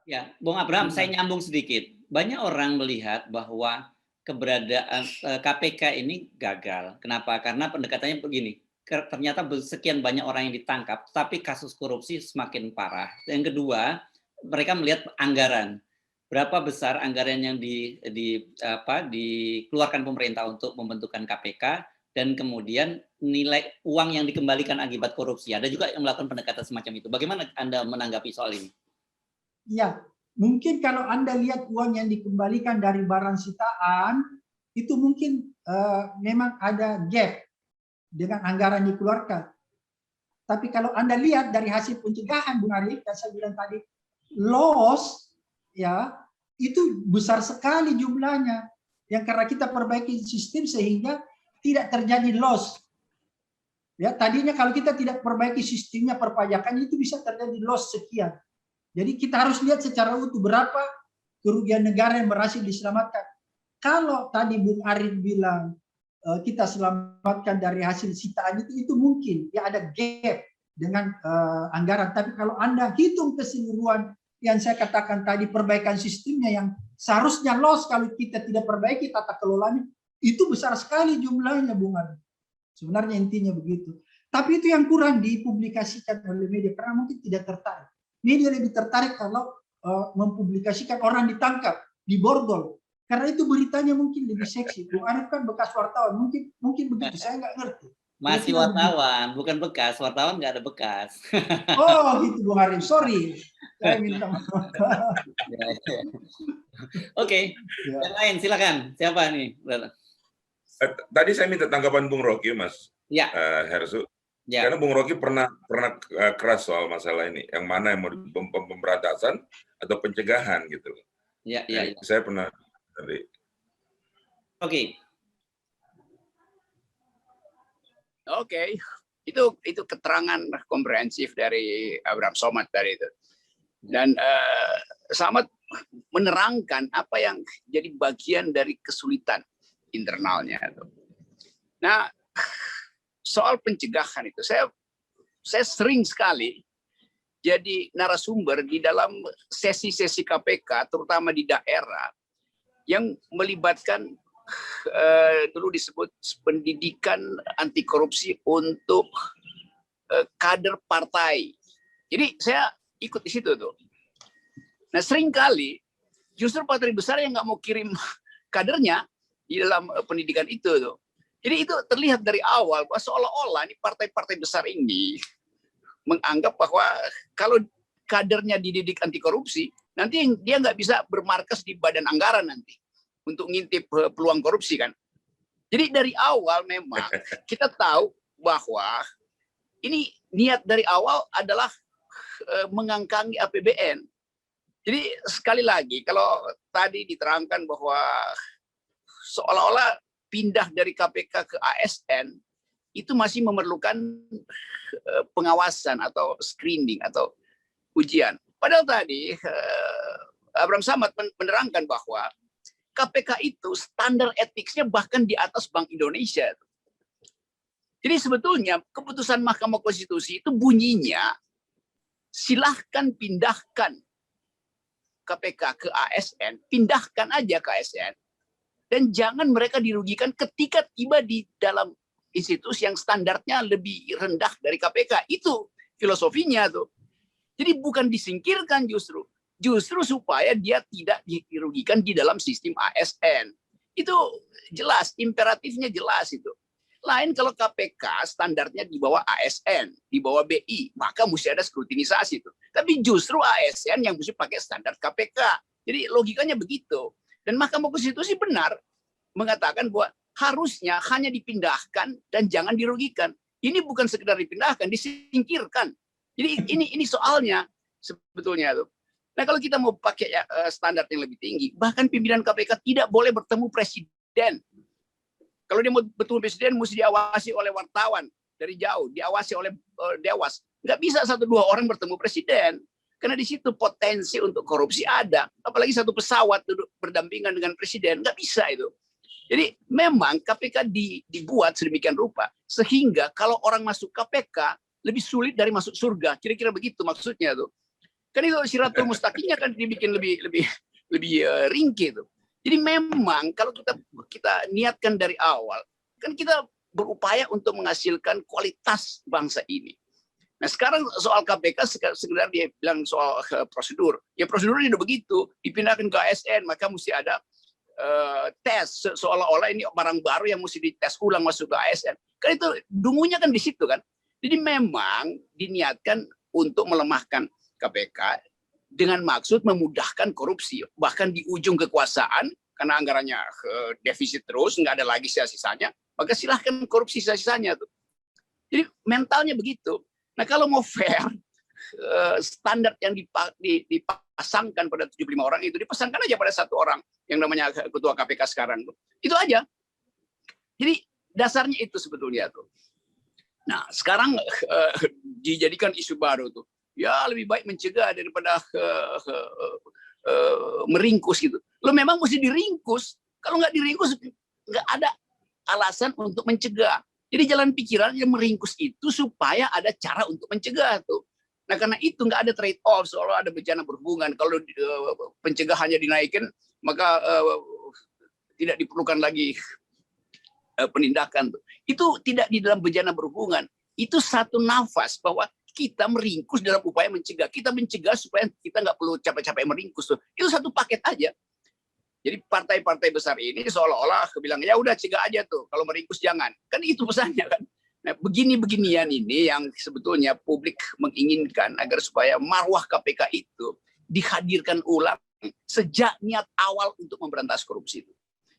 Ya, Bung Abraham, saya Gimana? nyambung sedikit. Banyak orang melihat bahwa keberadaan KPK ini gagal. Kenapa? Karena pendekatannya begini. Ternyata sekian banyak orang yang ditangkap, tapi kasus korupsi semakin parah. Yang kedua, mereka melihat anggaran. Berapa besar anggaran yang dikeluarkan pemerintah untuk membentukkan KPK, dan kemudian nilai uang yang dikembalikan akibat korupsi. Ada juga yang melakukan pendekatan semacam itu. Bagaimana Anda menanggapi soal ini? Ya, mungkin kalau Anda lihat uang yang dikembalikan dari barang sitaan, itu mungkin memang ada gap dengan anggaran dikeluarkan. Tapi kalau Anda lihat dari hasil pencegahan, Bung Arif, yang saya bilang tadi, loss, ya, itu besar sekali jumlahnya. Yang karena kita perbaiki sistem sehingga tidak terjadi loss. Ya, tadinya kalau kita tidak perbaiki sistemnya perpajakan, itu bisa terjadi loss sekian. Jadi kita harus lihat secara utuh berapa kerugian negara yang berhasil diselamatkan. Kalau tadi Bung Arif bilang kita selamatkan dari hasil sitaan itu mungkin ya ada gap dengan anggaran. Tapi kalau Anda hitung keseluruhan yang saya katakan tadi, perbaikan sistemnya yang seharusnya loss kalau kita tidak perbaiki tata kelolanya, itu besar sekali jumlahnya, Bung Arif. Sebenarnya intinya begitu. Tapi itu yang kurang dipublikasikan oleh media karena mungkin tidak tertarik. Media lebih tertarik kalau mempublikasikan orang ditangkap, diborgol. Karena itu beritanya mungkin lebih seksi. Bung Arif kan bekas wartawan, mungkin begitu. Saya nggak ngerti. Masih wartawan, bukan bekas. Wartawan nggak ada bekas. Oh gitu Bung Arif, sorry. Saya minta maaf. Oke, yang lain silakan. Siapa nih? Tadi saya minta tanggapan Bung Rocky, Mas Hersu. Ya. Karena Bung Rocky pernah keras soal masalah ini. Yang mana yang mau pemberantasan atau pencegahan gitu. Ya. Saya pernah tadi. Oke. Itu keterangan komprehensif dari Abraham Samad tadi itu. Dan Samad menerangkan apa yang jadi bagian dari kesulitan internalnya itu. Nah, soal pencegahan itu saya sering sekali jadi narasumber di dalam sesi-sesi KPK terutama di daerah yang melibatkan dulu disebut pendidikan anti korupsi untuk kader partai. Jadi saya ikut di situ tuh. Nah, sering kali justru partai besar yang nggak mau kirim kadernya di dalam pendidikan itu tuh. Jadi itu terlihat dari awal bahwa seolah-olah nih partai-partai besar ini menganggap bahwa kalau kadernya dididik anti korupsi, nanti dia nggak bisa bermarkas di badan anggaran nanti untuk ngintip peluang korupsi kan. Jadi dari awal memang kita tahu bahwa ini niat dari awal adalah mengangkangi APBN. Jadi sekali lagi kalau tadi diterangkan bahwa seolah-olah pindah dari KPK ke ASN itu masih memerlukan pengawasan atau screening atau ujian. Padahal tadi Abraham Samad menerangkan bahwa KPK itu standar etiknya bahkan di atas Bank Indonesia. Jadi sebetulnya keputusan Mahkamah Konstitusi itu bunyinya silahkan pindahkan KPK ke ASN, pindahkan aja ke ASN. Dan jangan mereka dirugikan ketika tiba di dalam institusi yang standarnya lebih rendah dari KPK. Itu filosofinya tuh. Jadi bukan disingkirkan justru supaya dia tidak dirugikan di dalam sistem ASN. Itu jelas, imperatifnya jelas itu. Lain kalau KPK standarnya di bawah ASN, di bawah BI, maka mesti ada skrutinisasi itu. Tapi justru ASN yang mesti pakai standar KPK. Jadi logikanya begitu. Dan Mahkamah Konstitusi benar mengatakan bahwa harusnya hanya dipindahkan dan jangan dirugikan. Ini bukan sekedar dipindahkan, disingkirkan. Jadi ini soalnya sebetulnya tuh. Nah kalau kita mau pakai standar yang lebih tinggi, bahkan pimpinan KPK tidak boleh bertemu presiden. Kalau dia mau bertemu presiden, mesti diawasi oleh wartawan dari jauh, diawasi oleh Dewas. Nggak bisa 1-2 orang bertemu presiden. Karena di situ potensi untuk korupsi ada. Apalagi satu pesawat duduk berdampingan dengan presiden. Nggak bisa itu. Jadi memang KPK dibuat sedemikian rupa. Sehingga kalau orang masuk KPK, lebih sulit dari masuk surga. Kira-kira begitu maksudnya tuh. Kan itu siratul mustaqimnya kan dibikin lebih ringkih itu. Jadi memang kalau kita niatkan dari awal, kan kita berupaya untuk menghasilkan kualitas bangsa ini. Nah sekarang soal KPK sekedar dia bilang soal prosedur. Ya prosedurnya udah begitu, dipindahkan ke ASN, maka mesti ada tes seolah-olah ini barang baru yang mesti dites ulang masuk ke ASN. Kan itu dungunya kan di situ kan. Jadi memang diniatkan untuk melemahkan KPK dengan maksud memudahkan korupsi. Bahkan di ujung kekuasaan, karena anggarannya defisit terus, nggak ada lagi sisa-sisanya, maka silahkan korupsi sisa-sisanya tuh. Jadi mentalnya begitu. Nah kalau mau fair, standar yang dipasangkan pada 75 orang itu dipasangkan aja pada satu orang yang namanya ketua KPK sekarang tuh. Itu aja. Jadi dasarnya itu sebetulnya tuh. Nah sekarang dijadikan isu baru tuh. Ya lebih baik mencegah daripada meringkus gitu. Lo memang mesti diringkus. Kalau nggak diringkus nggak ada alasan untuk mencegah. Jadi jalan pikiran yang meringkus itu supaya ada cara untuk mencegah tuh. Nah karena itu nggak ada trade off, soal ada bencana berhubungan. Kalau pencegahannya dinaikin, maka tidak diperlukan lagi penindakan tuh. Itu tidak di dalam bencana berhubungan. Itu satu nafas bahwa kita meringkus dalam upaya mencegah. Kita mencegah supaya kita nggak perlu capek-capek meringkus tuh. Itu satu paket aja. Jadi partai-partai besar ini seolah-olah bilang ya udah cegah aja tuh, kalau meringkus jangan. Kan itu pesannya kan. Nah, begini-beginian ini yang sebetulnya publik menginginkan agar supaya marwah KPK itu dihadirkan ulang sejak niat awal untuk memberantas korupsi itu.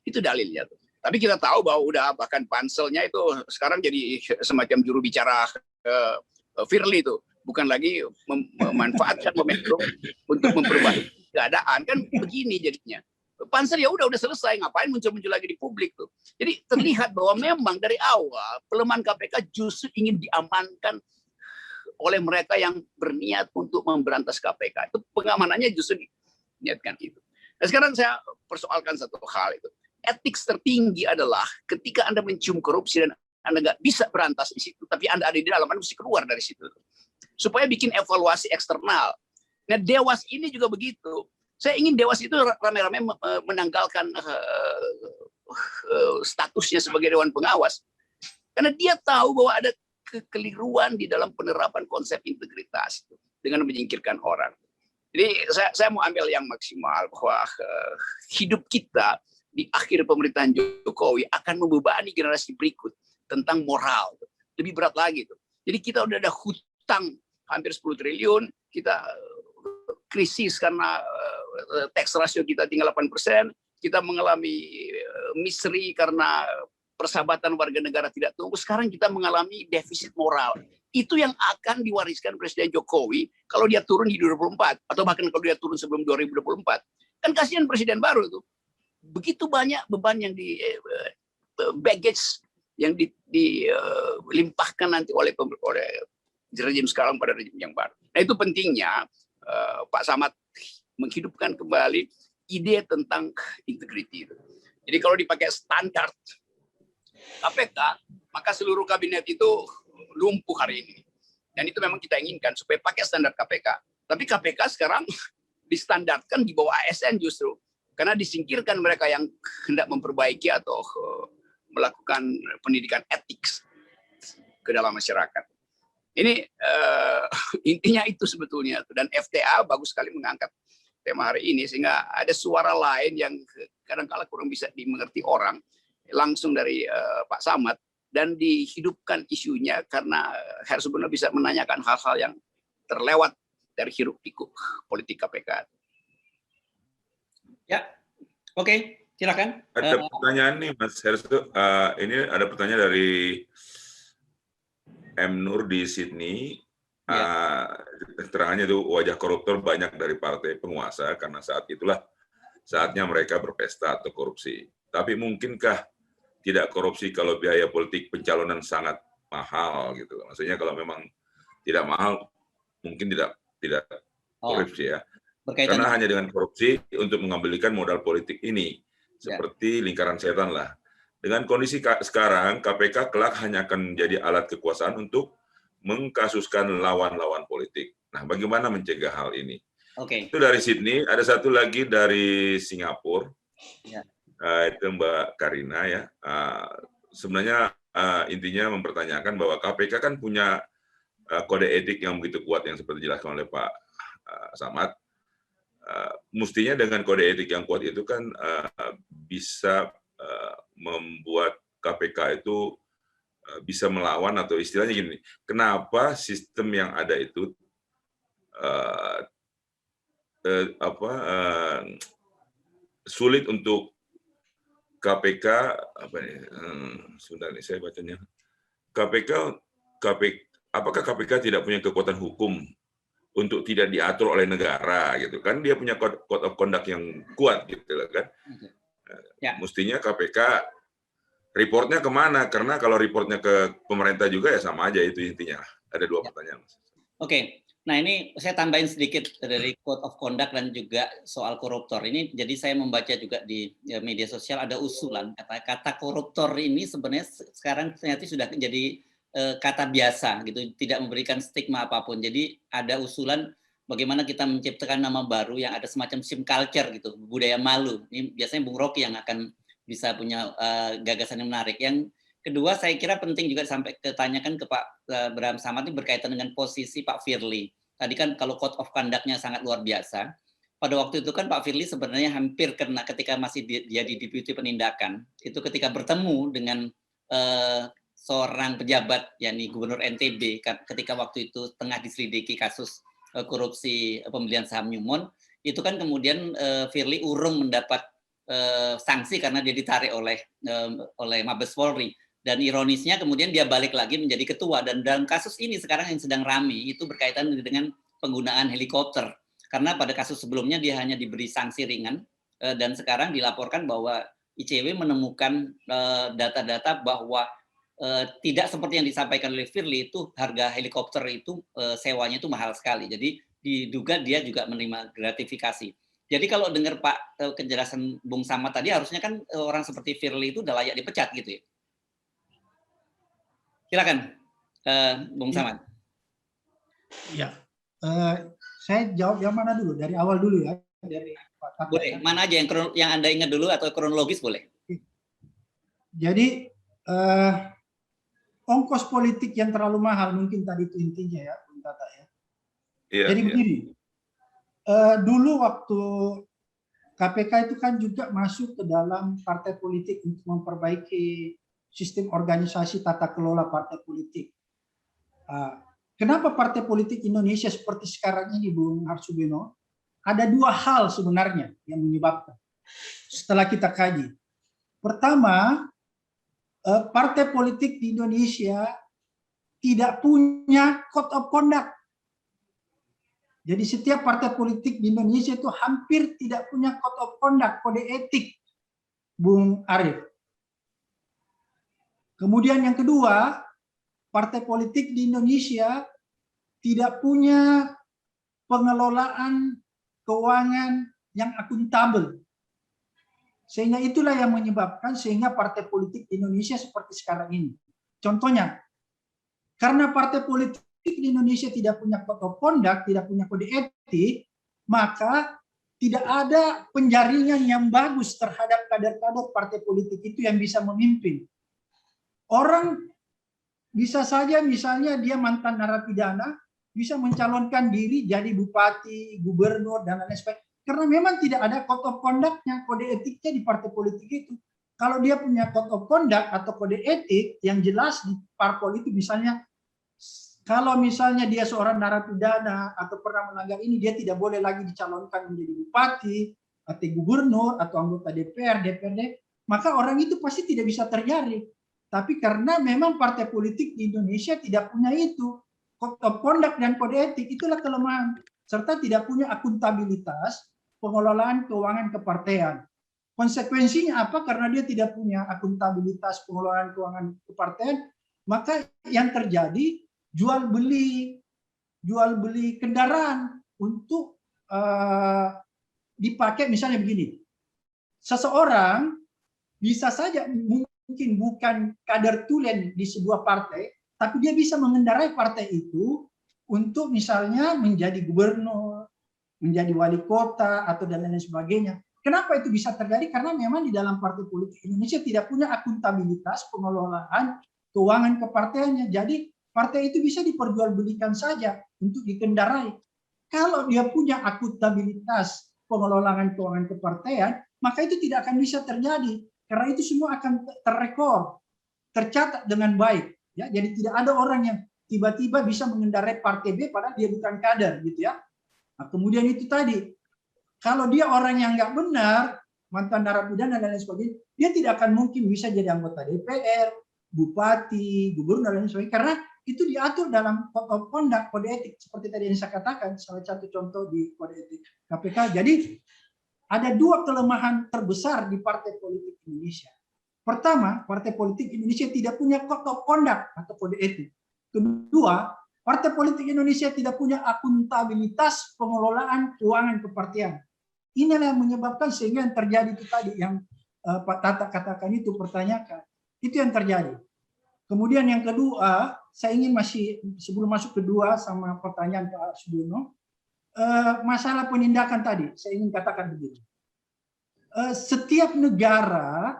Itu dalilnya tuh. Tapi kita tahu bahwa udah bahkan panselnya itu sekarang jadi semacam juru bicara Firly itu, bukan lagi memanfaatkan momentum untuk memperbaiki keadaan. Kan begini jadinya. Pansel ya udah selesai, ngapain muncul-muncul lagi di publik tuh. Jadi terlihat bahwa memang dari awal pelemahan KPK justru ingin diamankan oleh mereka yang berniat untuk memberantas KPK. Itu pengamanannya justru diniatkan itu. Nah sekarang saya persoalkan satu hal itu. Etik tertinggi adalah ketika Anda mencium korupsi dan Anda nggak bisa berantas di situ, tapi Anda ada di dalam, Anda mesti keluar dari situ. Supaya bikin evaluasi eksternal. Nah Dewas ini juga begitu. Saya ingin Dewas itu rame-rame menanggalkan statusnya sebagai Dewan Pengawas. Karena dia tahu bahwa ada kekeliruan di dalam penerapan konsep integritas dengan menyingkirkan orang. Jadi saya mau ambil yang maksimal bahwa hidup kita di akhir pemerintahan Jokowi akan membebani generasi berikut tentang moral. Lebih berat lagi. Jadi kita udah ada hutang hampir 10 triliun, kita krisis karena tax ratio kita tinggal 8%, kita mengalami misery karena persahabatan warga negara tidak tumbuh, sekarang kita mengalami defisit moral. Itu yang akan diwariskan Presiden Jokowi kalau dia turun di 2024, atau bahkan kalau dia turun sebelum 2024. Kan kasihan Presiden baru itu. Begitu banyak beban yang baggage yang dilimpahkan nanti oleh rejim sekarang pada rejim yang baru. Nah itu pentingnya Pak Samad menghidupkan kembali ide tentang integriti itu. Jadi kalau dipakai standar KPK, maka seluruh kabinet itu lumpuh hari ini. Dan itu memang kita inginkan supaya pakai standar KPK. Tapi KPK sekarang distandarkan di bawah ASN justru. Karena disingkirkan mereka yang hendak memperbaiki atau melakukan pendidikan etik ke dalam masyarakat. Ini intinya itu sebetulnya. Dan FTA bagus sekali mengangkat tema hari ini sehingga ada suara lain yang kadang-kala kurang bisa dimengerti orang langsung dari Pak Samad dan dihidupkan isunya karena Hersubunna bisa menanyakan hal-hal yang terlewat dari hiruk-pikuk politik KPK. Ya, oke, silakan. Ada pertanyaan nih Mas Hersu. Ini ada pertanyaan dari M. Nur di Sydney. Keterangannya itu wajah koruptor banyak dari partai penguasa karena saat itulah saatnya mereka berpesta atau korupsi. Tapi mungkinkah tidak korupsi kalau biaya politik pencalonan sangat mahal gitu? Maksudnya kalau memang tidak mahal mungkin tidak korupsi ya. Karena hanya dengan korupsi untuk mengambilkan modal politik ini seperti lingkaran setan lah. Dengan kondisi sekarang KPK kelak hanya akan menjadi alat kekuasaan untuk mengkasuskan lawan-lawan politik. Nah, bagaimana mencegah hal ini? Oke. Itu dari Sydney. Ada satu lagi dari Singapura. Ya. Itu Mbak Karina ya. Sebenarnya intinya mempertanyakan bahwa KPK kan punya kode etik yang begitu kuat yang seperti dijelaskan oleh Pak Samad. Mestinya dengan kode etik yang kuat itu kan bisa membuat KPK itu bisa melawan, atau istilahnya gini, kenapa sistem yang ada itu sulit untuk KPK, sebentar nih saya bacanya, apakah KPK tidak punya kekuatan hukum untuk tidak diatur oleh negara gitu kan? Dia punya code of conduct yang kuat gitu kan. Ya. Mestinya KPK reportnya kemana? Karena kalau reportnya ke pemerintah juga ya sama aja, itu intinya. Ada dua pertanyaan. Oke. Nah, ini saya tambahin sedikit dari code of conduct dan juga soal koruptor. Ini jadi saya membaca juga di media sosial ada usulan kata koruptor ini sebenarnya sekarang ternyata sudah jadi kata biasa gitu, tidak memberikan stigma apapun. Jadi ada usulan bagaimana kita menciptakan nama baru yang ada semacam shame culture gitu, budaya malu. Ini biasanya Bung Rocky yang akan bisa punya gagasan yang menarik. Yang kedua, saya kira penting juga sampai ketanyakan ke Pak Bram Samad ini berkaitan dengan posisi Pak Firly. Tadi kan kalau code of conduct-nya sangat luar biasa. Pada waktu itu kan Pak Firly sebenarnya hampir kena ketika masih dia di Deputi Penindakan. Itu ketika bertemu dengan seorang pejabat, yakni Gubernur NTB, ketika waktu itu tengah diselidiki kasus korupsi pembelian saham Newmont, itu kan kemudian Firly urung mendapat sanksi karena dia ditarik oleh Mabes Polri. Dan ironisnya kemudian dia balik lagi menjadi ketua, dan dalam kasus ini sekarang yang sedang ramai itu berkaitan dengan penggunaan helikopter, karena pada kasus sebelumnya dia hanya diberi sanksi ringan, dan sekarang dilaporkan bahwa ICW menemukan data-data bahwa tidak seperti yang disampaikan oleh Firly, itu harga helikopter itu sewanya itu mahal sekali, jadi diduga dia juga menerima gratifikasi. Jadi kalau dengar Pak kejelasan Bung Samad tadi, harusnya kan orang seperti Firly itu udah layak dipecat gitu ya. Silakan, Bung Samad. Ya, saya jawab yang mana dulu? Dari awal dulu ya. Dari boleh, mana aja yang Anda ingat dulu atau kronologis boleh. Jadi ongkos politik yang terlalu mahal mungkin tadi itu intinya ya, Bung Tata ya. Iya, jadi begini, dulu waktu KPK itu kan juga masuk ke dalam partai politik untuk memperbaiki sistem organisasi tata kelola partai politik. Kenapa partai politik Indonesia seperti sekarang ini, Bung Arsubino? Ada dua hal sebenarnya yang menyebabkan. Setelah kita kaji. Pertama, partai politik di Indonesia tidak punya code of conduct. Jadi setiap partai politik di Indonesia itu hampir tidak punya code of conduct, kode etik, Bung Arief. Kemudian yang kedua, partai politik di Indonesia tidak punya pengelolaan keuangan yang akuntabel. Sehingga itulah yang menyebabkan sehingga partai politik di Indonesia seperti sekarang ini. Contohnya, karena partai politik di Indonesia tidak punya code of conduct, tidak punya kode etik, maka tidak ada penjaringan yang bagus terhadap kader-kader partai politik itu yang bisa memimpin. Orang bisa saja misalnya dia mantan narapidana, bisa mencalonkan diri jadi bupati, gubernur, dan lain sebagainya. Karena memang tidak ada code of conduct-nya, kode etiknya di partai politik itu. Kalau dia punya code of conduct atau kode etik yang jelas di parpol itu, misalnya kalau misalnya dia seorang narapidana atau pernah melanggar ini, dia tidak boleh lagi dicalonkan menjadi bupati, atau gubernur, atau anggota DPR, DPRD, maka orang itu pasti tidak bisa terjaring. Tapi karena memang partai politik di Indonesia tidak punya itu, code of conduct dan kode etik, itulah kelemahan. Serta tidak punya akuntabilitas pengelolaan keuangan kepartean. Konsekuensinya apa? Karena dia tidak punya akuntabilitas pengelolaan keuangan kepartean, maka yang terjadi jual beli kendaraan untuk dipakai, misalnya begini. Seseorang bisa saja mungkin bukan kader tulen di sebuah partai, tapi dia bisa mengendarai partai itu untuk misalnya menjadi gubernur, menjadi wali kota, atau dan lain sebagainya. Kenapa itu bisa terjadi? Karena memang di dalam partai politik Indonesia tidak punya akuntabilitas pengelolaan keuangan kepartaiannya. Jadi partai itu bisa diperjualbelikan saja untuk dikendarai. Kalau dia punya akuntabilitas pengelolaan keuangan kepartaian, maka itu tidak akan bisa terjadi. Karena itu semua akan terrekor, tercatat dengan baik. Ya, jadi tidak ada orang yang tiba-tiba bisa mengendarai partai B padahal dia bukan kader, gitu ya. Nah, kemudian itu tadi, kalau dia orang yang nggak benar, mantan narapidana dan lain sebagainya, dia tidak akan mungkin bisa jadi anggota DPR, bupati, gubernur dan lain sebagainya, karena itu diatur dalam kode etik seperti tadi yang saya katakan, salah satu contoh di kode etik KPK. Jadi ada dua kelemahan terbesar di partai politik Indonesia. Pertama, partai politik Indonesia tidak punya code of conduct atau kode etik. Kedua, partai politik Indonesia tidak punya akuntabilitas pengelolaan keuangan kepartian. Inilah yang menyebabkan sehingga yang terjadi itu tadi yang Pak Tata katakan itu, pertanyakan. Itu yang terjadi. Kemudian yang kedua, saya ingin masih sebelum masuk kedua sama pertanyaan Pak Sudono, masalah penindakan tadi, saya ingin katakan begini. Setiap negara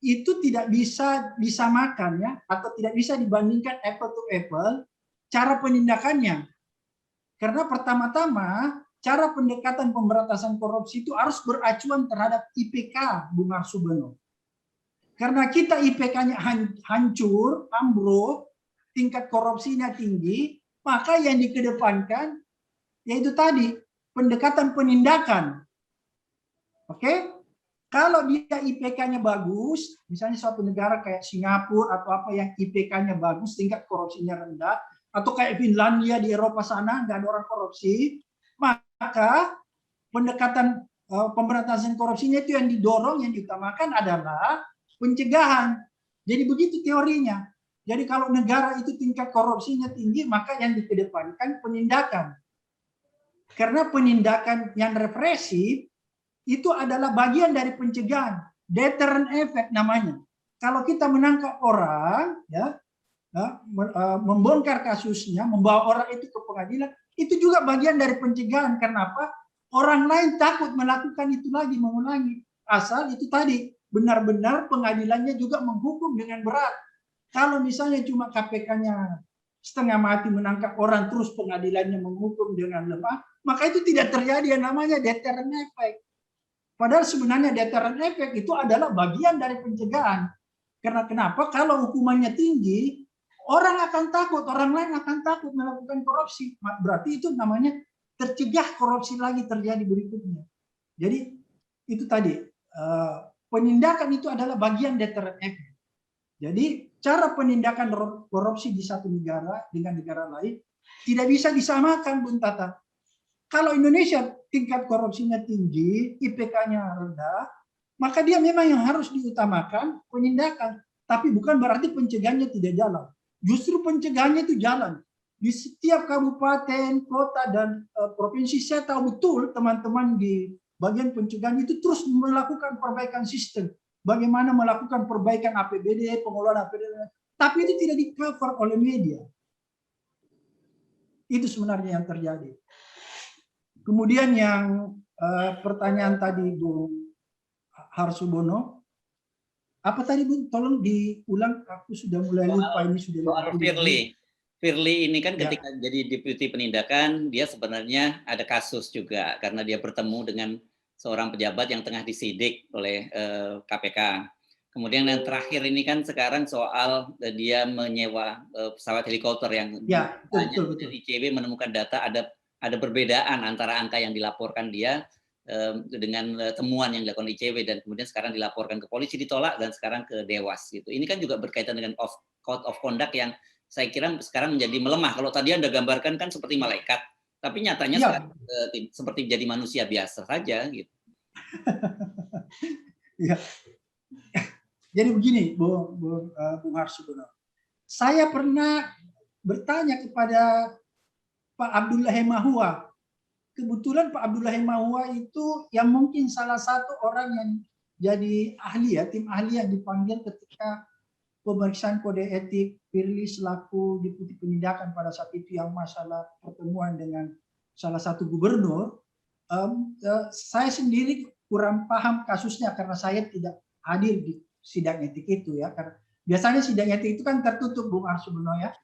itu tidak bisa disamakan ya, atau tidak bisa dibandingkan apple to apple cara penindakannya. Karena pertama-tama cara pendekatan pemberantasan korupsi itu harus beracuan terhadap IPK, Bung Arsubono. Karena kita IPK-nya hancur, ambruk, tingkat korupsinya tinggi, maka yang dikedepankan yaitu tadi pendekatan penindakan. Oke? Kalau dia IPK-nya bagus, misalnya suatu negara kayak Singapura atau apa yang IPK-nya bagus, tingkat korupsinya rendah, atau kayak Finlandia di Eropa sana nggak ada orang korupsi, maka pendekatan pemberantasan korupsinya itu yang didorong, yang diutamakan adalah pencegahan. Jadi begitu teorinya. Jadi kalau negara itu tingkat korupsinya tinggi, maka yang dikedepankan penindakan. Karena penindakan yang represif itu adalah bagian dari pencegahan, deterrent effect namanya. Kalau kita menangkap orang, ya, membongkar kasusnya, membawa orang itu ke pengadilan, itu juga bagian dari pencegahan. Kenapa? Orang lain takut melakukan itu lagi, mengulangi. Asal itu tadi, benar-benar pengadilannya juga menghukum dengan berat. Kalau misalnya cuma KPK-nya setengah mati menangkap orang, terus pengadilannya menghukum dengan lemah, maka itu tidak terjadi yang namanya deterrent effect. Padahal sebenarnya deterrent effect itu adalah bagian dari pencegahan. Karena kenapa? Kalau hukumannya tinggi, orang akan takut, orang lain akan takut melakukan korupsi. Berarti itu namanya tercegah korupsi lagi terjadi berikutnya. Jadi itu tadi, penindakan itu adalah bagian deterrent effect. Jadi cara penindakan korupsi di satu negara dengan negara lain tidak bisa disamakan, Bung Tata. Kalau Indonesia tingkat korupsinya tinggi, IPK-nya rendah, maka dia memang yang harus diutamakan penindakan. Tapi bukan berarti pencegahannya tidak jalan. Justru pencegahannya itu jalan. Di setiap kabupaten, kota, dan provinsi saya tahu betul teman-teman di bagian pencegahan itu terus melakukan perbaikan sistem. Bagaimana melakukan perbaikan APBD, pengelolaan APBD. Tapi itu tidak di-cover oleh media. Itu sebenarnya yang terjadi. Kemudian yang pertanyaan tadi Bu Harsubono, apa tadi Bu? Tolong diulang, aku sudah mulai lupa ini sudah. Soal Firly ini kan ketika jadi deputi penindakan, dia sebenarnya ada kasus juga karena dia bertemu dengan seorang pejabat yang tengah disidik oleh KPK. Kemudian yang terakhir ini kan sekarang soal dia menyewa pesawat helikopter yang betul. ICW menemukan data ada perbedaan antara angka yang dilaporkan dia dengan temuan yang dilakukan ICW dan kemudian sekarang dilaporkan ke polisi, ditolak, dan sekarang ke Dewas gitu. Ini kan juga berkaitan dengan code of conduct yang saya kira sekarang menjadi melemah. Kalau tadi Anda gambarkan kan seperti malaikat, tapi nyatanya sekarang, seperti jadi manusia biasa saja gitu. Ya. Jadi begini, Bung Harsubono. Saya pernah bertanya kepada Pak Abdullah Hemahua. Kebetulan Pak Abdullah Hemahua itu yang mungkin salah satu orang yang jadi ahli ya, tim ahli yang dipanggil ketika pemeriksaan kode etik Firly selaku Deputi Penindakan pada saat itu yang masalah pertemuan dengan salah satu gubernur, saya sendiri kurang paham kasusnya karena saya tidak hadir di sidang etik itu ya. Karena biasanya sidang etik itu kan tertutup, Bung Arsubono ya.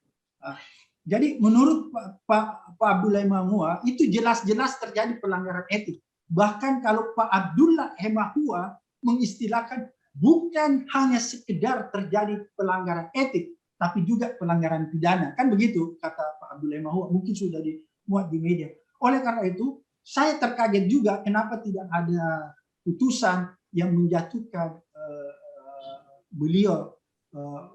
Jadi menurut Pak Abdullah Hemahua itu jelas-jelas terjadi pelanggaran etik. Bahkan kalau Pak Abdullah Hemahua mengistilahkan bukan hanya sekedar terjadi pelanggaran etik, tapi juga pelanggaran pidana. Kan begitu kata Pak Abdullah Hemahua, mungkin sudah dimuat di media. Oleh karena itu, saya terkaget juga kenapa tidak ada putusan yang menjatuhkan beliau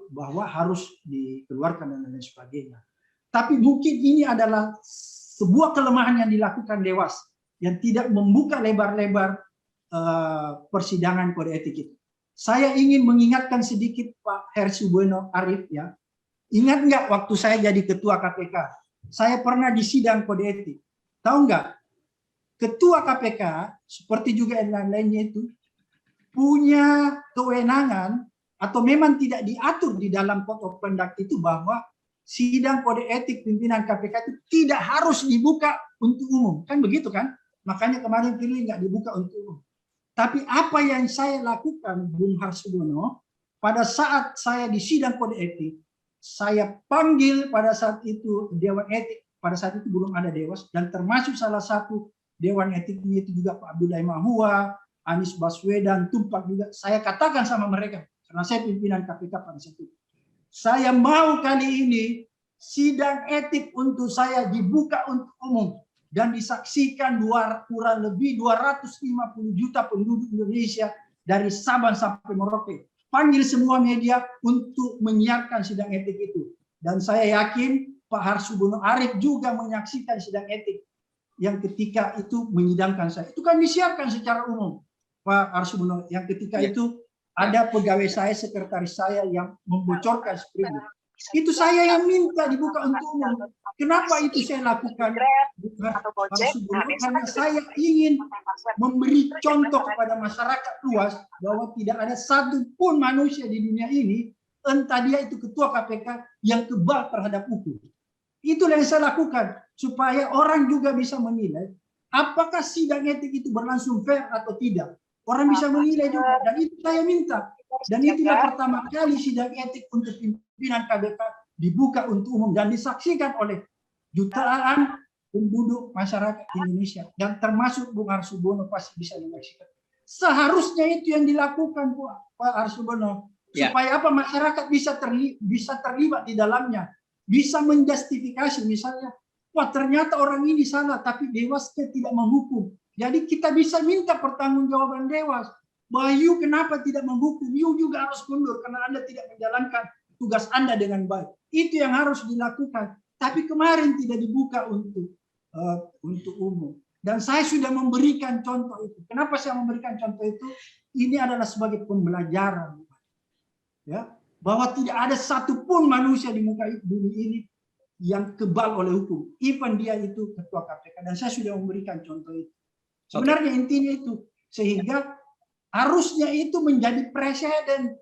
bahwa harus dikeluarkan dan lain sebagainya. Tapi mungkin ini adalah sebuah kelemahan yang dilakukan Dewas yang tidak membuka lebar-lebar persidangan kode etik itu. Saya ingin mengingatkan sedikit Pak Hersubono Arif ya. Ingat nggak waktu saya jadi ketua KPK, saya pernah di sidang kode etik. Tahu nggak? Ketua KPK seperti juga yang lain-lainnya itu punya kewenangan atau memang tidak diatur di dalam code of conduct itu bahwa sidang kode etik pimpinan KPK itu tidak harus dibuka untuk umum. Kan begitu kan? Makanya kemarin Firly nggak dibuka untuk umum. Tapi apa yang saya lakukan, Bung Harsubono, pada saat saya di sidang kode etik, saya panggil pada saat itu Dewan Etik, pada saat itu belum ada Dewas, dan termasuk salah satu Dewan Etik itu juga Pak Abdullah Hemahua, Anies Baswedan, Tumpak juga. Saya katakan sama mereka, karena saya pimpinan KPK pada saat itu. Saya mau kali ini sidang etik untuk saya dibuka untuk umum dan disaksikan kurang lebih 250 juta penduduk Indonesia dari Sabang sampai Merauke. Panggil semua media untuk menyiarkan sidang etik itu. Dan saya yakin Pak Harsubono Arif juga menyaksikan sidang etik yang ketika itu menyidangkan saya. Itu kan disiarkan secara umum, Pak Harsubono. Yang ketika itu ada pegawai saya, sekretaris saya yang membocorkan seperti itu. Itu saya yang minta dibuka untuk umum. Kenapa itu saya lakukan? Karena saya ingin memberi contoh kepada masyarakat luas bahwa tidak ada satupun manusia di dunia ini, entah dia itu ketua KPK, yang kebal terhadap hukum. Itulah yang saya lakukan supaya orang juga bisa menilai apakah sidang etik itu berlangsung fair atau tidak. Orang bisa menilai juga, dan itu saya minta. Dan itulah pertama kali sidang etik untuk pimpinan KPK dibuka untuk umum dan disaksikan oleh jutaan penduduk masyarakat Indonesia. Dan termasuk Bung Harsubono pasti bisa menyaksikan. Seharusnya itu yang dilakukan Pak Harsubono. Supaya apa, masyarakat bisa terlibat di dalamnya. Bisa menjustifikasi misalnya, wah ternyata orang ini salah, tapi Dewasnya tidak menghukum. Jadi kita bisa minta pertanggungjawaban Dewas. Bahwa you kenapa tidak menghukum? You juga harus mundur karena Anda tidak menjalankan tugas Anda dengan baik. Itu yang harus dilakukan. Tapi kemarin tidak dibuka untuk umum. Dan saya sudah memberikan contoh itu. Kenapa saya memberikan contoh itu? Ini adalah sebagai pembelajaran. Ya, bahwa tidak ada satupun manusia di muka bumi ini yang kebal oleh hukum. Even dia itu ketua KPK. Dan saya sudah memberikan contoh itu. Sebenarnya intinya itu. Sehingga harusnya itu menjadi presiden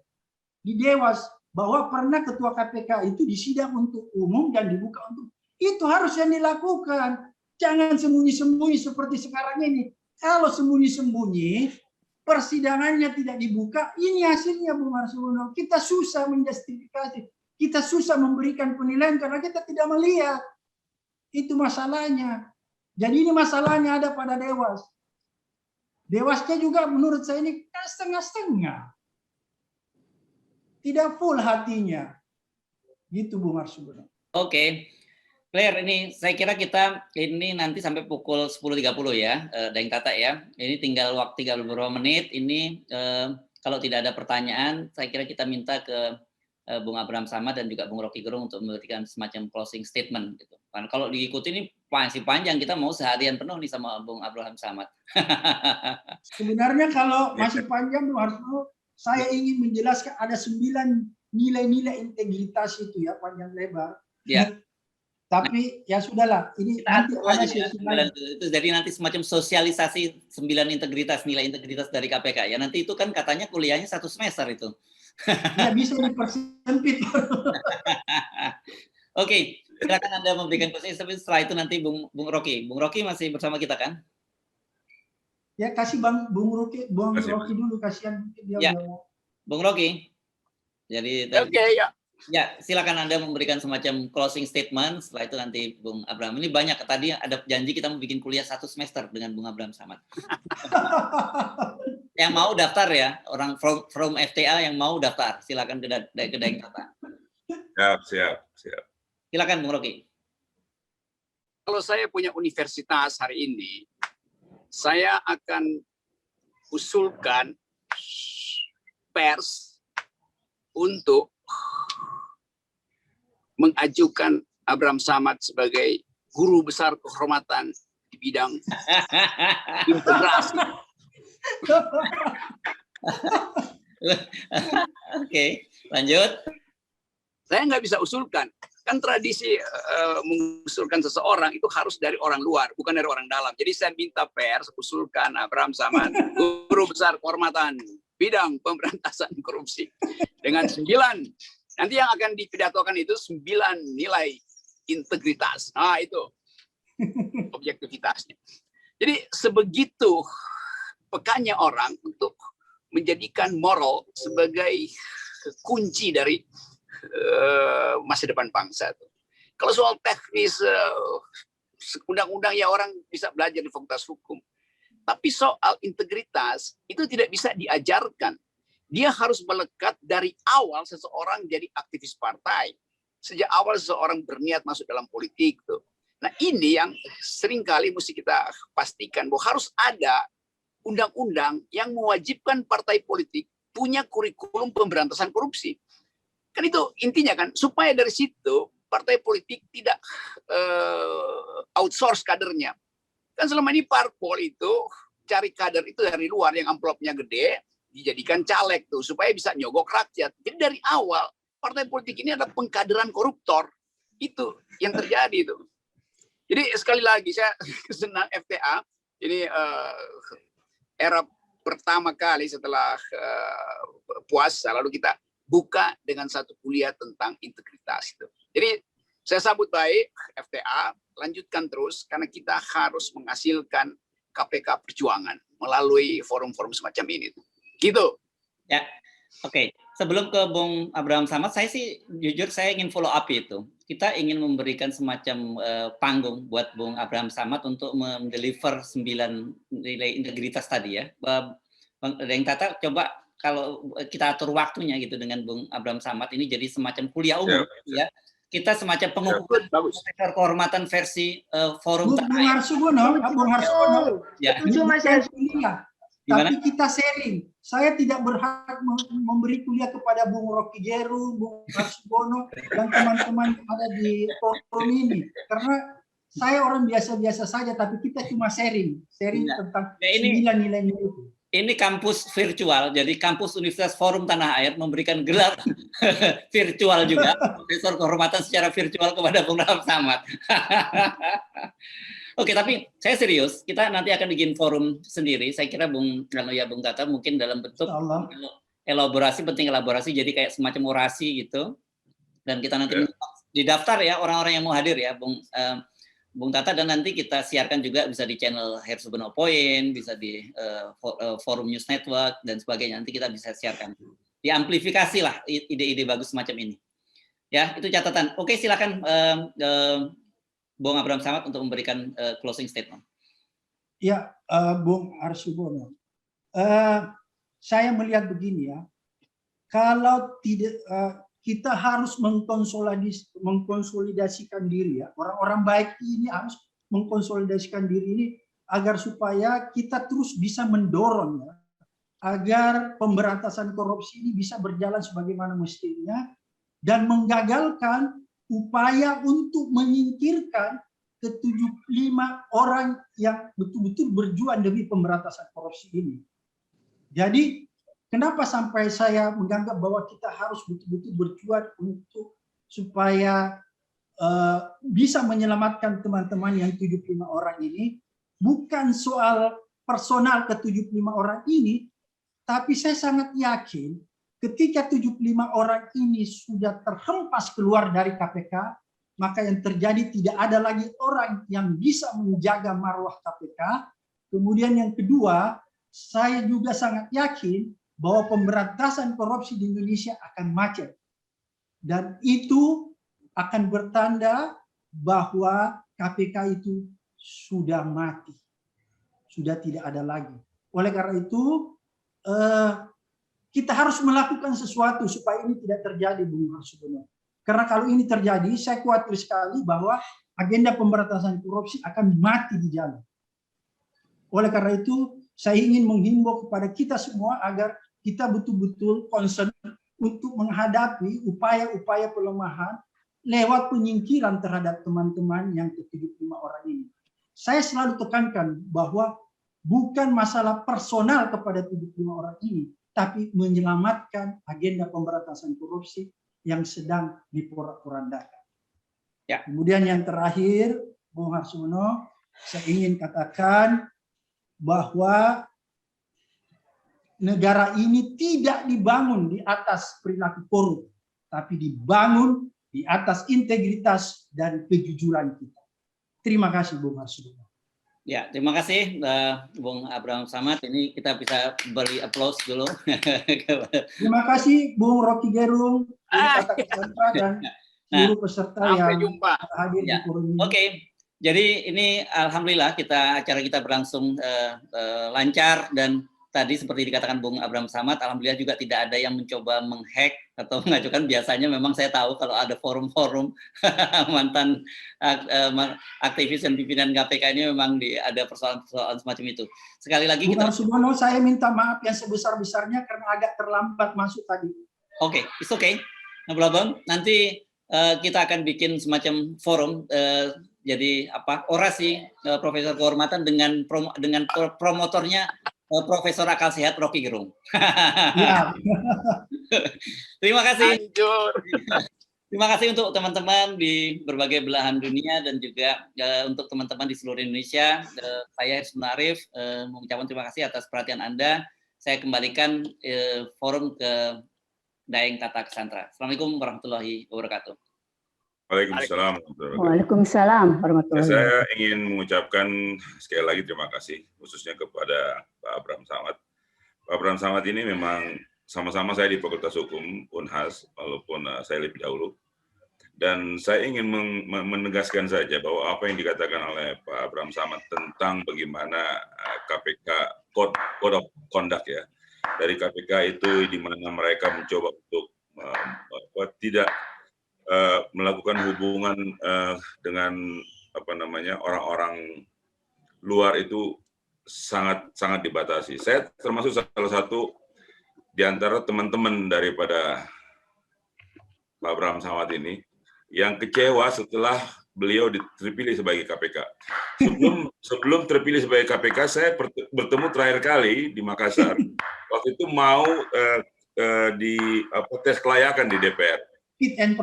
di Dewas. Bahwa pernah ketua KPK itu disidang untuk umum dan dibuka untuk. Itu harus yang dilakukan. Jangan sembunyi-sembunyi seperti sekarang ini. Kalau sembunyi-sembunyi, persidangannya tidak dibuka, ini hasilnya Bung Harsubono. Kita susah menjustifikasi. Kita susah memberikan penilaian karena kita tidak melihat. Itu masalahnya. Jadi ini masalahnya ada pada Dewas. Dewasnya juga menurut saya ini setengah-setengah. Tidak full hatinya. Gitu Bung Harsubono. Oke. Claire, ini saya kira kita ini nanti sampai pukul 10.30 ya, Daeng Tata ya. Ini tinggal waktu 30 beberapa menit. Ini kalau tidak ada pertanyaan, saya kira kita minta ke Bung Abraham Samad dan juga Bung Rocky Gerung untuk memberikan semacam closing statement gitu. Karena kalau diikuti ini masih panjang, kita mau seharian penuh nih sama Bung Abraham Samad. Sebenarnya kalau masih panjang Bung Harsubono, saya ingin menjelaskan ada 9 nilai-nilai integritas itu ya, panjang lebar. Ya. Tapi ya sudahlah, ini nanti ada itu jadi nanti semacam sosialisasi 9 integritas, nilai integritas dari KPK ya. Nanti itu kan katanya kuliahnya 1 semester itu. Ya bisa dipersempit. Oke, silakan Anda memberikan posisi, tapi setelah itu nanti Bung Rocky. Bung Rocky masih bersama kita kan? Ya kasih Bung Rocky dulu, kasihan dia ya. udah mau. Bung Rocky. Jadi ya. Ya, silakan Anda memberikan semacam closing statement. Setelah itu nanti Bung Abraham. Ini banyak tadi ada janji kita mau bikin kuliah 1 semester dengan Bung Abraham Samad. Yang mau daftar ya, orang from FTA yang mau daftar, silakan ke Daeng Tata. Siap. Silakan Bung Rocky. Kalau saya punya universitas hari ini, saya akan usulkan pers untuk mengajukan Abraham Samad sebagai guru besar kehormatan di bidang integrasi. Oke, lanjut. Saya nggak bisa usulkan. Kan tradisi mengusulkan seseorang itu harus dari orang luar, bukan dari orang dalam. Jadi saya minta pers usulkan Abraham Samad, guru besar kehormatan bidang pemberantasan korupsi. Dengan 9. Nanti yang akan dipidatokan itu 9 nilai integritas. Nah, itu objektivitasnya. Jadi sebegitu pekannya orang untuk menjadikan moral sebagai kunci dari masa depan bangsa. Kalau soal teknis undang-undang ya orang bisa belajar di fakultas hukum. Tapi soal integritas itu tidak bisa diajarkan. Dia harus melekat dari awal seseorang jadi aktivis partai. Sejak awal seseorang berniat masuk dalam politik. Tuh. Nah ini yang seringkali mesti kita pastikan bahwa harus ada undang-undang yang mewajibkan partai politik punya kurikulum pemberantasan korupsi. Kan itu intinya kan, supaya dari situ partai politik tidak outsource kadernya. Kan selama ini parpol itu cari kader itu dari luar yang amplopnya gede, dijadikan caleg tuh supaya bisa nyogok rakyat. Jadi dari awal partai politik ini adalah pengkaderan koruptor. Itu yang terjadi itu. Jadi sekali lagi saya senang FTA ini era pertama kali setelah puasa lalu kita buka dengan satu kuliah tentang integritas itu. Jadi saya sambut baik FTA, lanjutkan terus karena kita harus menghasilkan KPK perjuangan melalui forum-forum semacam ini. Gitu. Ya, oke. Sebelum ke Bung Abraham Samad, saya sih jujur saya ingin follow up itu. Kita ingin memberikan semacam panggung buat Bung Abraham Samad untuk mendeliver 9 nilai integritas tadi ya. Bang Daeng Tata, coba kalau kita atur waktunya gitu dengan Bung Abraham Samad ini jadi semacam kuliah umum ya. Kita semacam pengukuran profesor kehormatan versi forum Bung Harsubono, ya. Tapi kita sharing. Saya tidak berhak memberi kuliah kepada Bung Rocky Gerung, Bung Harsubono, dan teman-teman yang ada di forum ini. Karena saya orang biasa-biasa saja, tapi kita cuma sharing tentang 9 nilai-nilai itu. Ini kampus virtual, jadi kampus Universitas Forum Tanah Air memberikan gelar virtual juga, profesor kehormatan secara virtual kepada Bung Abraham Samad. Oke, tapi saya serius, kita nanti akan bikin forum sendiri. Saya kira Bung Tata mungkin dalam bentuk elaborasi, penting elaborasi, jadi kayak semacam orasi gitu. Dan kita nanti didaftar ya orang-orang yang mau hadir ya, Bung Tata, dan nanti kita siarkan juga bisa di channel Hersubono Point, bisa di Forum News Network dan sebagainya. Nanti kita bisa siarkan. Diamplifikasi lah ide-ide bagus semacam ini. Ya, itu catatan. Oke, silakan Bung Abraham Samad untuk memberikan closing statement. Ya, Bung Harsubono. Saya melihat begini ya. Kalau tidak kita harus mengkonsolidasikan diri ya. Orang-orang baik ini harus mengkonsolidasikan diri ini agar supaya kita terus bisa mendorong ya, agar pemberantasan korupsi ini bisa berjalan sebagaimana mestinya dan menggagalkan upaya untuk menyingkirkan ke-75 orang yang betul-betul berjuang demi pemberantasan korupsi ini. Jadi kenapa sampai saya menganggap bahwa kita harus betul-betul berjuang untuk supaya bisa menyelamatkan teman-teman yang 75 orang ini, bukan soal personal ke-75 orang ini, tapi saya sangat yakin ketika 75 orang ini sudah terhempas keluar dari KPK, maka yang terjadi tidak ada lagi orang yang bisa menjaga marwah KPK. Kemudian yang kedua, saya juga sangat yakin bahwa pemberantasan korupsi di Indonesia akan macet. Dan itu akan bertanda bahwa KPK itu sudah mati. Sudah tidak ada lagi. Oleh karena itu, kita harus melakukan sesuatu supaya ini tidak terjadi, Bung Harsono. Karena kalau ini terjadi, saya khawatir sekali bahwa agenda pemberantasan korupsi akan mati di jalan. Oleh karena itu, saya ingin menghimbau kepada kita semua agar kita betul-betul concern untuk menghadapi upaya-upaya pelemahan lewat penyingkiran terhadap teman-teman yang ke-75 orang ini. Saya selalu tekankan bahwa bukan masalah personal kepada 75 orang ini, tapi menyelamatkan agenda pemberantasan korupsi yang sedang diporak-porandakan. Ya. Kemudian yang terakhir, Bung Harsono, saya ingin katakan bahwa negara ini tidak dibangun di atas perilaku korup, tapi dibangun di atas integritas dan kejujuran kita. Terima kasih, Bung Harsono. Ya, terima kasih Bung Abraham Samad. Ini kita bisa beri applause dulu. Terima kasih Bung Rocky Gerung, dan seluruh peserta yang hadir di forum ini. Oke, jadi ini alhamdulillah acara kita berlangsung lancar, dan tadi seperti dikatakan Bung Abraham Samad, alhamdulillah juga tidak ada yang mencoba menghack atau mengajukan. Biasanya memang saya tahu kalau ada forum-forum mantan aktivis dan pimpinan KPK ini memang ada persoalan-persoalan semacam itu. Sekali lagi Bung Harsono, saya minta maaf yang sebesar-besarnya karena agak terlambat masuk tadi. Oke, it's okay. No problem. Nanti kita akan bikin semacam forum, jadi orasi Profesor Kehormatan dengan promotornya Profesor Akal Sehat Rocky Gerung. Ya. Terima kasih. Terima kasih untuk teman-teman di berbagai belahan dunia dan juga untuk teman-teman di seluruh Indonesia. Saya Hersuna Arif mengucapkan terima kasih atas perhatian Anda. Saya kembalikan forum ke Daeng Tata Cassandra. Assalamualaikum warahmatullahi wabarakatuh. Waalaikumsalam. Waalaikumsalam warahmatullahi wabarakatuh. Saya ingin mengucapkan sekali lagi terima kasih khususnya kepada Pak Abraham Samad. Pak Abraham Samad ini memang sama-sama saya di Fakultas Hukum Unhas, walaupun saya lebih dahulu. Dan saya ingin menegaskan saja bahwa apa yang dikatakan oleh Pak Abraham Samad tentang bagaimana KPK Code of Conduct ya dari KPK itu di mana mereka mencoba untuk tidak melakukan hubungan dengan orang-orang luar itu sangat dibatasi. Saya termasuk salah satu di antara teman-teman daripada Pak Abraham Samad ini yang kecewa setelah beliau terpilih sebagai KPK. Sebelum terpilih sebagai KPK, saya bertemu terakhir kali di Makassar. Waktu itu mau tes kelayakan di DPR.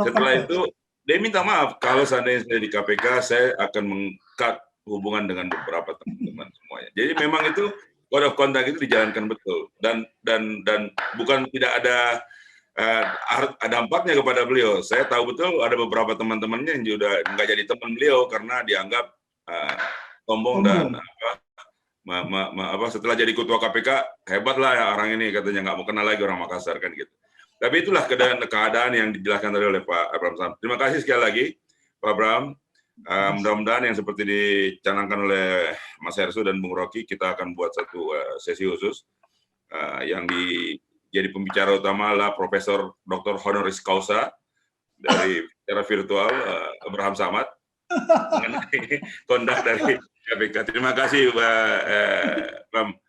Setelah itu dia minta maaf kalau seandainya saya di KPK saya akan meng-cut hubungan dengan beberapa teman-teman semuanya. Jadi memang itu code of conduct itu dijalankan betul dan bukan tidak ada dampaknya kepada beliau. Saya tahu betul ada beberapa teman-temannya yang juga nggak jadi teman beliau karena dianggap sombong dan setelah jadi ketua KPK hebat lah ya orang ini, katanya nggak mau kenal lagi orang Makassar kan gitu. Tapi itulah keadaan yang dijelaskan tadi oleh Pak Abraham Samad. Terima kasih sekali lagi Pak Abraham. Mudah-mudahan yang seperti dicanangkan oleh Mas Hersu dan Bung Rocky, kita akan buat satu sesi khusus yang jadi pembicara utama adalah Profesor Dr. Honoris Causa dari secara virtual Abraham Samad mengenai kondak dari KPK. Terima kasih Pak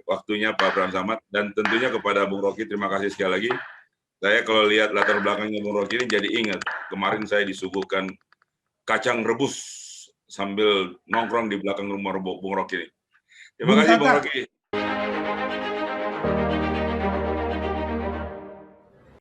waktunya Pak Abraham Samad, dan tentunya kepada Bung Rocky terima kasih sekali lagi. Saya kalau lihat latar belakangnya Bung Rocky ini jadi ingat kemarin saya disuguhkan kacang rebus sambil nongkrong di belakang rumah Bung Rocky ini. Terima kasih Bung Rocky.